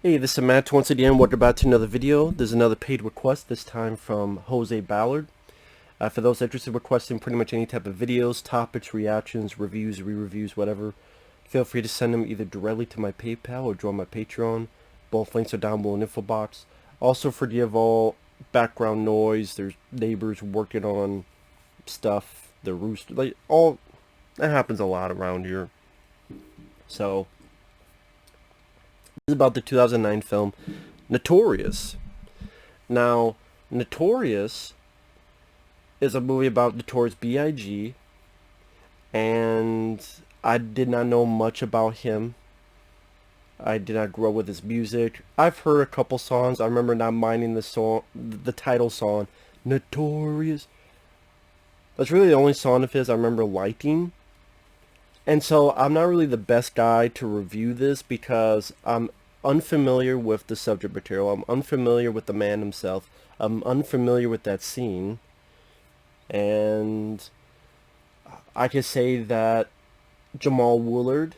Hey, this is Matt once again. Welcome back to another video. There's another paid request, this time from Jose Ballard. For those interested in requesting pretty much any type of videos, topics, reactions, reviews, re-reviews, whatever, feel free to send them either directly to my PayPal or join my Patreon. Both links are down below in the info box. Also forgive all background noise. There's neighbors working on stuff. The rooster, like, all, that happens a lot around here. So, this is about the 2009 film Notorious. Now, Notorious is a movie about Notorious B.I.G. and I did not know much about him. I did not grow up with his music. I've heard a couple songs. I remember not minding the song, the title song, Notorious. That's really the only song of his I remember liking. And so I'm not really the best guy to review this because I'm unfamiliar with the subject material. I'm unfamiliar with the man himself. I'm unfamiliar with that scene. And I can say that Jamal Woolard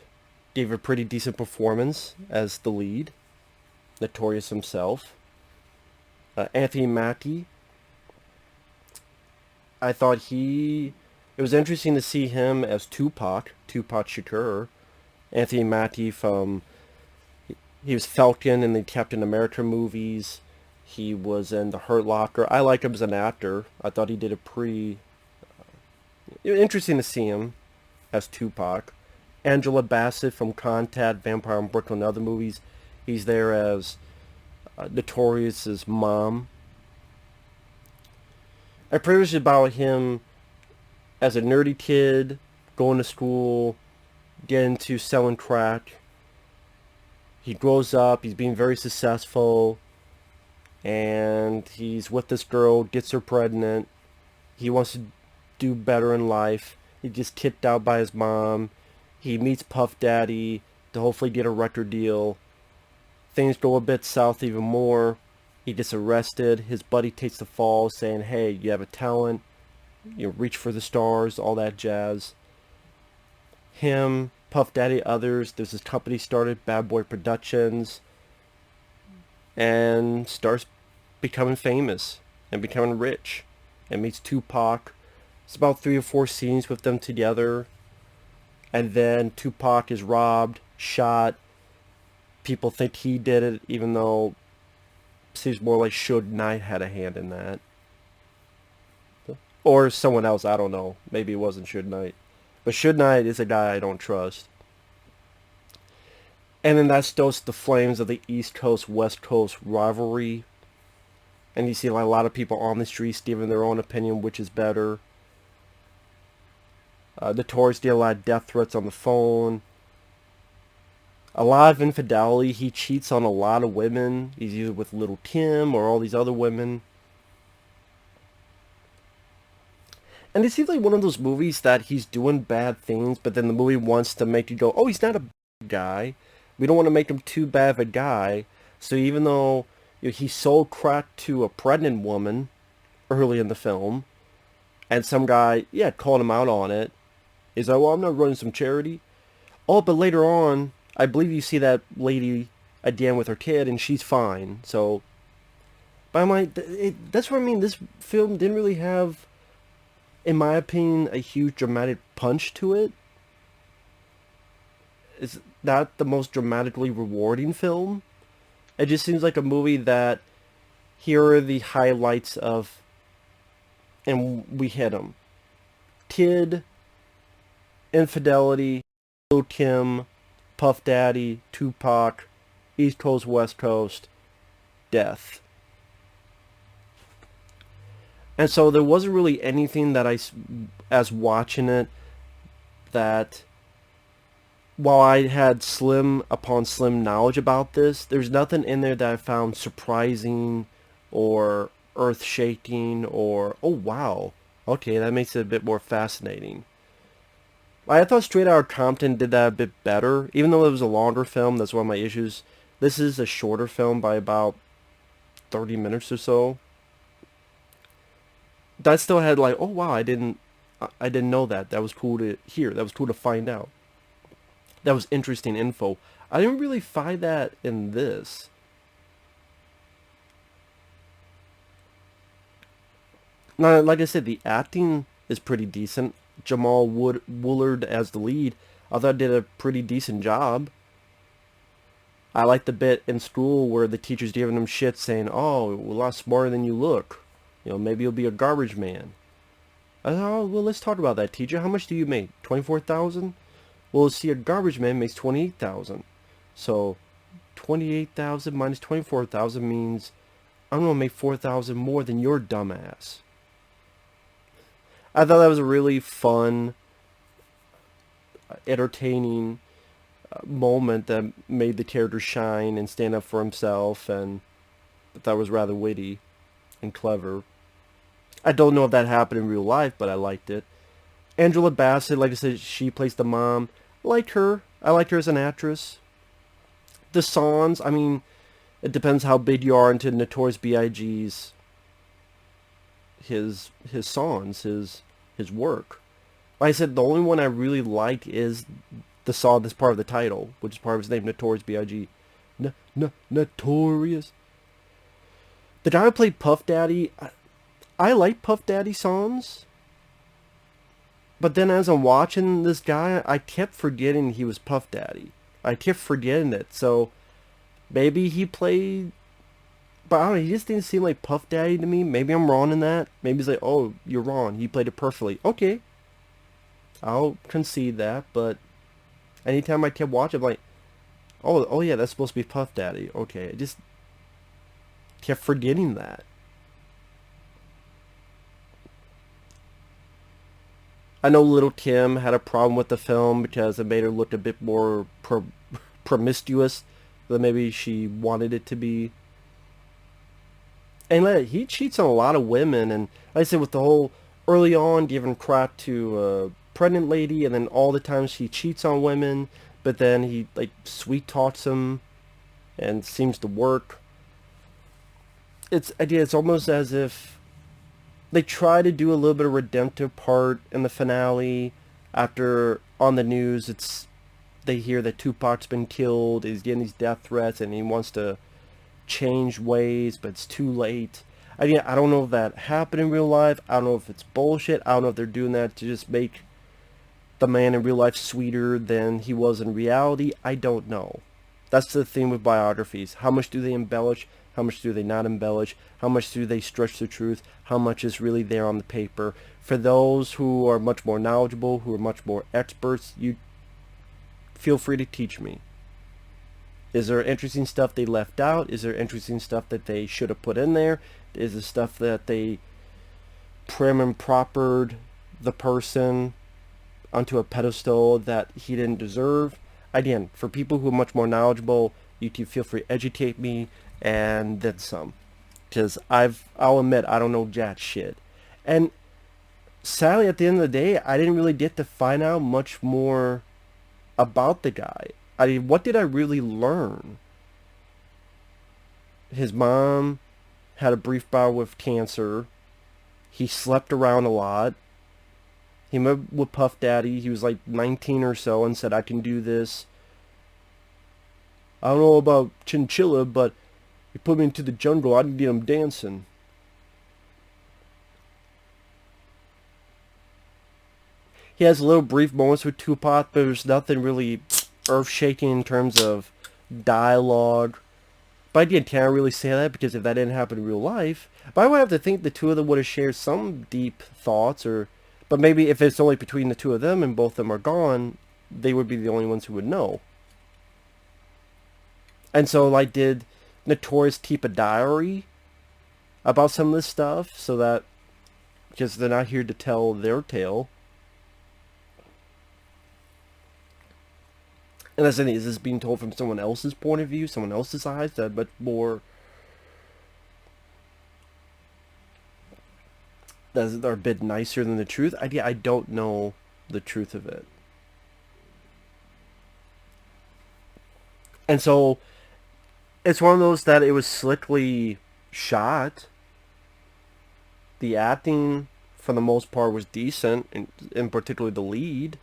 gave a pretty decent performance as the lead, Notorious himself. Anthony Mackie, I thought it was interesting to see him as Tupac Shakur. Anthony Mackie he was Falcon in the Captain America movies. He was in The Hurt Locker. I like him as an actor. I thought he did a pretty interesting to see him as Tupac. Angela Bassett from Contact, Vampire in Brooklyn, and other movies. He's there as Notorious's mom. I pretty much about him as a nerdy kid, going to school, getting into selling crack. He grows up, he's being very successful, and he's with this girl, gets her pregnant. He wants to do better in life. He gets kicked out by his mom. He meets Puff Daddy to hopefully get a record deal. Things go a bit south even more. He gets arrested. His buddy takes the fall, saying, hey, you have a talent. You know, reach for the stars, all that jazz. Him, Puff Daddy, others. There's this company started, Bad Boy Productions, and starts becoming famous and becoming rich, and meets Tupac. It's about 3 or 4 scenes with them together, and then Tupac is robbed, shot. People think he did it, even though it seems more like Suge Knight had a hand in that. Or someone else, I don't know. Maybe it wasn't Suge Knight. But Suge Knight is a guy I don't trust. And then that stokes the flames of the East Coast, West Coast rivalry. And you see like a lot of people on the streets giving their own opinion, which is better. Notorious did a lot of death threats on the phone. A lot of infidelity. He cheats on a lot of women. He's either with Little Kim or all these other women. And it seems like one of those movies that he's doing bad things, but then the movie wants to make you go, oh, he's not a bad guy. We don't want to make him too bad of a guy. So even though he sold crack to a pregnant woman early in the film, and some guy, called him out on it, he's like, well, I'm not running some charity. Oh, but later on, I believe you see that lady again with her kid, and she's fine. So, but I'm like, that's what I mean. This film didn't really have, in my opinion, a huge dramatic punch to it. It's not the most dramatically rewarding film. It just seems like a movie that, here are the highlights of, and we hit them. Kid, infidelity, Lil Kim, Puff Daddy, Tupac, East Coast, West Coast, death. And so there wasn't really anything that as watching it, that while I had slim upon slim knowledge about this, there's nothing in there that I found surprising or earth-shaking or, oh wow, okay, that makes it a bit more fascinating. I thought Straight Outta Compton did that a bit better, even though it was a longer film. That's one of my issues. This is a shorter film by about 30 minutes or so. That still had like, oh wow, I didn't know that. That was cool to hear. That was cool to find out. That was interesting info. I didn't really find that in this. Now, like I said, the acting is pretty decent. Jamal Woolard as the lead, I thought did a pretty decent job. I like the bit in school where the teacher's giving him shit saying, oh, you're a lot smarter than you look. Maybe you'll be a garbage man. I thought, oh, well, let's talk about that, teacher. How much do you make? 24,000? Well, see, a garbage man makes 28,000. So, 28,000 minus 24,000 means I'm going to make 4,000 more than your dumbass. I thought that was a really fun, entertaining moment that made the character shine and stand up for himself, and that was rather witty and clever. I don't know if that happened in real life, but I liked it. Angela Bassett, like I said, she plays the mom. I liked her. I liked her as an actress. The songs, I mean, it depends how big you are into Notorious B.I.G's his songs, his work. Like I said, the only one I really like is the song that's part of the title, which is part of his name, Notorious B.I.G. Notorious. The guy who played Puff Daddy, I like Puff Daddy songs. But then as I'm watching this guy, I kept forgetting he was Puff Daddy. I kept forgetting it. So maybe he played, but I don't know, he just didn't seem like Puff Daddy to me. Maybe I'm wrong in that. Maybe it's like, oh, you're wrong. He played it perfectly. Okay. I'll concede that, but anytime I kept watching, I'm like, oh yeah, that's supposed to be Puff Daddy. Okay, I just kept forgetting that. I know Little Kim had a problem with the film because it made her look a bit more promiscuous than maybe she wanted it to be. And he cheats on a lot of women, and like I said, with the whole early on giving crap to a pregnant lady, and then all the times he cheats on women, but then he like sweet talks them, and seems to work. It's almost as if they try to do a little bit of redemptive part in the finale. After on the news, they hear that Tupac's been killed. He's getting these death threats, and he wants to change ways, but it's too late. I don't know if that happened in real life. I don't know if it's bullshit. I don't know if they're doing that to just make the man in real life sweeter than he was in reality. I don't know. That's the thing with biographies. How much do they embellish? How much do they not embellish? How much do they stretch the truth? How much is really there on the paper? For those who are much more knowledgeable, who are much more experts, you feel free to teach me. Is there interesting stuff they left out? Is there interesting stuff that they should have put in there? Is there stuff that they prim and propered the person onto a pedestal that he didn't deserve? Again, for people who are much more knowledgeable, you can feel free to educate me and then some. Because I'll admit, I don't know jack shit. And sadly, at the end of the day, I didn't really get to find out much more about the guy. I mean, what did I really learn? His mom had a brief bout with cancer. He slept around a lot. He met with Puff Daddy. He was like 19 or so and said, I can do this. I don't know about Chinchilla, but you put me into the jungle, I can get him dancing. He has little brief moments with Tupac, but there's nothing really earth-shaking in terms of dialogue. But again, can't really say that because if that didn't happen in real life, but I would have to think the two of them would have shared some deep thoughts, but maybe if it's only between the two of them and both of them are gone, they would be the only ones who would know. And so, like, did Notorious keep a diary about some of this stuff so that, because they're not here to tell their tale. And that's the thing, is this being told from someone else's point of view, someone else's eyes, that much more, that are a bit nicer than the truth? I don't know the truth of it. And so, it's one of those that it was slickly shot. The acting, for the most part, was decent, and particularly the lead.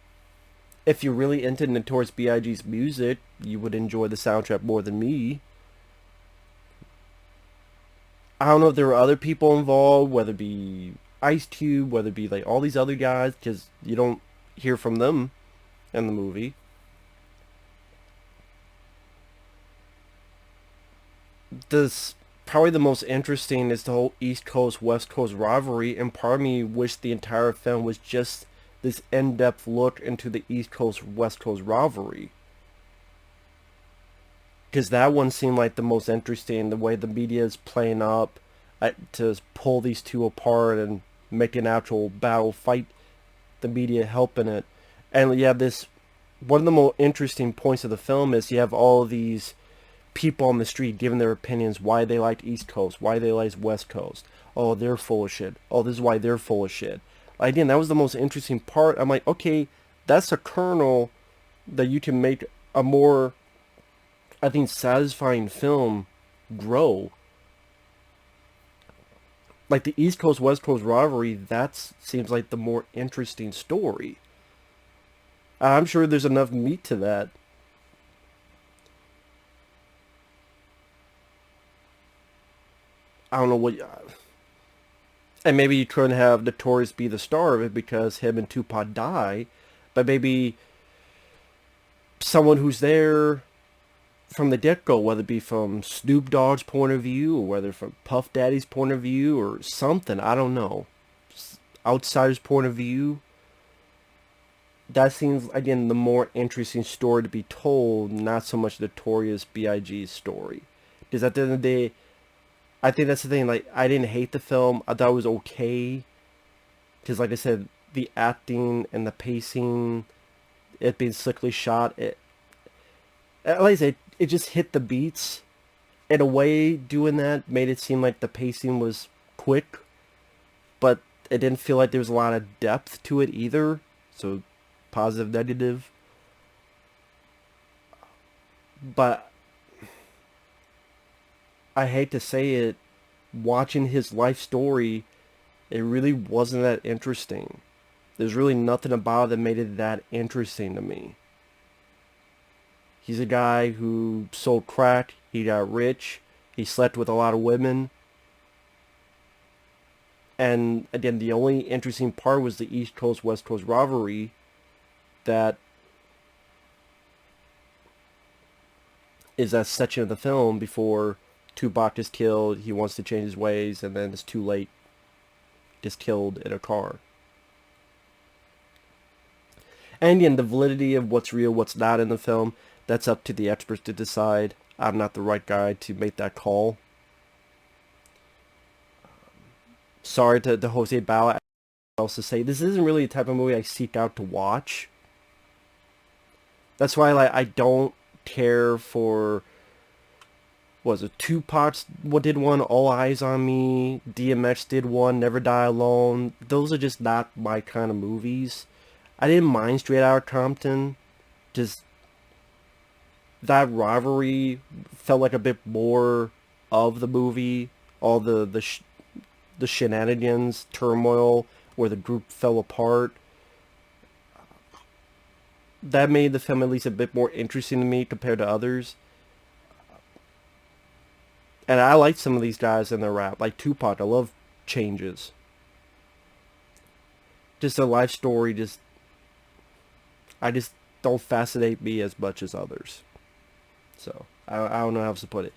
if you're really into Notorious B.I.G's music, you would enjoy the soundtrack more than me. I don't know if there were other people involved, whether it be Ice Cube, whether it be like all these other guys, because you don't hear from them in the movie. This probably the most interesting is the whole East Coast West Coast rivalry, and part of me wished the entire film was just this in-depth look into the East Coast West Coast rivalry, because that one seemed like the most interesting. The way the media is playing up to pull these two apart and make an actual battle fight. The media helping it, and yeah, this one of the more interesting points of the film is you have all of these people on the street giving their opinions why they liked East Coast, why they liked West Coast. Oh, they're full of shit. Oh, this is why they're full of shit. Again, that was the most interesting part. I'm like, okay, that's a kernel that you can make a more, I think, satisfying film grow. Like the East Coast West Coast rivalry, that seems like the more interesting story. I'm sure there's enough meat to that. I don't know what, and maybe you couldn't have Notorious be the star of it because him and Tupac die, but maybe someone who's there from the get-go, whether it be from Snoop Dogg's point of view, or whether from Puff Daddy's point of view, or something, I don't know, outsider's point of view, that seems, again, the more interesting story to be told, not so much Notorious B.I.G's story. Because at the end of the day, I think that's the thing, like, I didn't hate the film, I thought it was okay, because like I said, the acting and the pacing, it being slickly shot, like I said, it just hit the beats. In a way, doing that made it seem like the pacing was quick, but it didn't feel like there was a lot of depth to it either, so positive, negative. But I hate to say it, watching his life story, it really wasn't that interesting. There's really nothing about it that made it that interesting to me. He's a guy who sold crack, he got rich, he slept with a lot of women. And again, the only interesting part was the East Coast West Coast rivalry that is that section of the film before Tupac is killed, he wants to change his ways, and then it's too late, just killed in a car. And again, the validity of what's real, what's not in the film, that's up to the experts to decide. I'm not the right guy to make that call. Sorry to Jose Ballard else to say, this isn't really the type of movie I seek out to watch. That's why I don't care for, was it Tupac did one, All Eyes on Me, DMX did one, Never Die Alone. Those are just not my kind of movies. I didn't mind Straight Outta Compton, just that rivalry felt like a bit more of the movie. All the shenanigans, turmoil, where the group fell apart. That made the film at least a bit more interesting to me compared to others. And I like some of these guys in their rap, like Tupac. I love Changes. Just a life story. I just don't fascinate me as much as others. So I don't know how else to put it.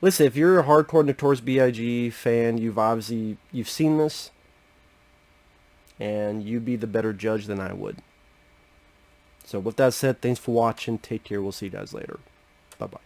If you're a hardcore Notorious B.I.G. fan, you've seen this, and you'd be the better judge than I would. So with that said, thanks for watching. Take care. We'll see you guys later. Bye bye.